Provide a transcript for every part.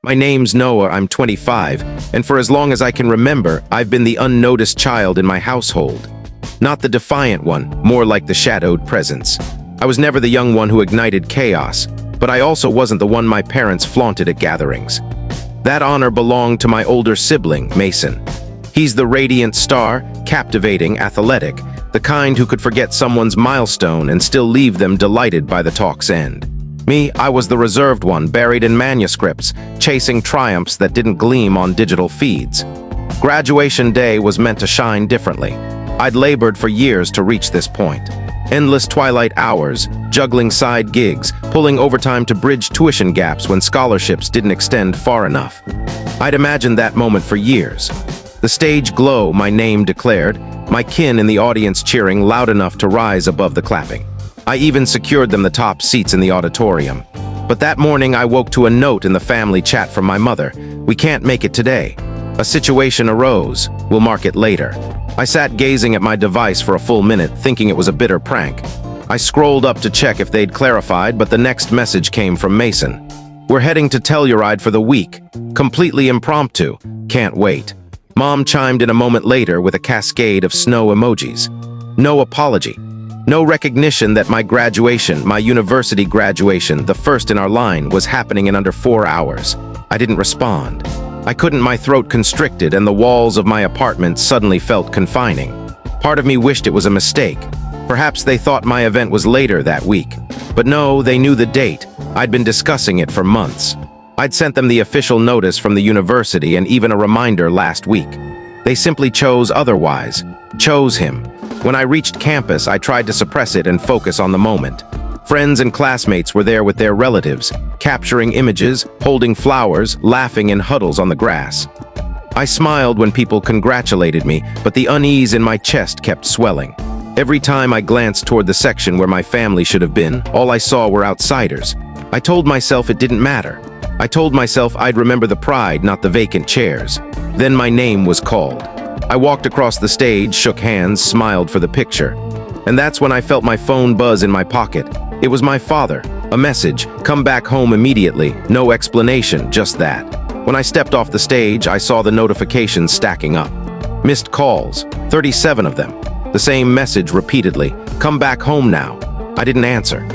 My name's Noah, I'm 25, and for as long as I can remember, I've been the unnoticed child in my household. Not the defiant one, more like the shadowed presence. I was never the young one who ignited chaos, but I also wasn't the one my parents flaunted at gatherings. That honor belonged to my older sibling, Mason. He's the radiant star, captivating, athletic, the kind who could forget someone's milestone and still leave them delighted by the talk's end. Me, I was the reserved one, buried in manuscripts, chasing triumphs that didn't gleam on digital feeds. Graduation day was meant to shine differently. I'd labored for years to reach this point. Endless twilight hours, juggling side gigs, pulling overtime to bridge tuition gaps when scholarships didn't extend far enough. I'd imagined that moment for years. The stage glow, my name declared, my kin in the audience cheering loud enough to rise above the clapping. I even secured them the top seats in the auditorium. But that morning I woke to a note in the family chat from my mother. We can't make it today. A situation arose. We'll mark it later. I sat gazing at my device for a full minute, thinking it was a bitter prank. I scrolled up to check if they'd clarified, but the next message came from Mason. We're heading to Telluride for the week. Completely impromptu. Can't wait. Mom chimed in a moment later with a cascade of snow emojis. No apology. No recognition that my graduation, my university graduation, the first in our line, was happening in under 4 hours. I didn't respond. I couldn't, my throat constricted, and the walls of my apartment suddenly felt confining. Part of me wished it was a mistake. Perhaps they thought my event was later that week. But no, they knew the date. I'd been discussing it for months. I'd sent them the official notice from the university and even a reminder last week. They simply chose otherwise. Chose him. When I reached campus, I tried to suppress it and focus on the moment. Friends and classmates were there with their relatives, capturing images, holding flowers, laughing in huddles on the grass. I smiled when people congratulated me, but the unease in my chest kept swelling. Every time I glanced toward the section where my family should have been, all I saw were outsiders. I told myself it didn't matter. I told myself I'd remember the pride, not the vacant chairs. Then my name was called. I walked across the stage, shook hands, smiled for the picture. And that's when I felt my phone buzz in my pocket. It was my father. A message, come back home immediately. No explanation, just that. When I stepped off the stage, I saw the notifications stacking up. Missed calls, 37 of them. The same message repeatedly, come back home now. I didn't answer.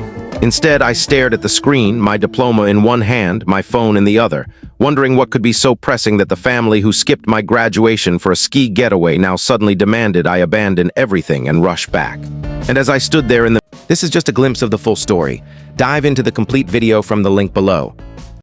Instead, I stared at the screen, my diploma in one hand, my phone in the other, wondering what could be so pressing that the family who skipped my graduation for a ski getaway now suddenly demanded I abandon everything and rush back. And as I stood there in the... This is just a glimpse of the full story. Dive into the complete video from the link below.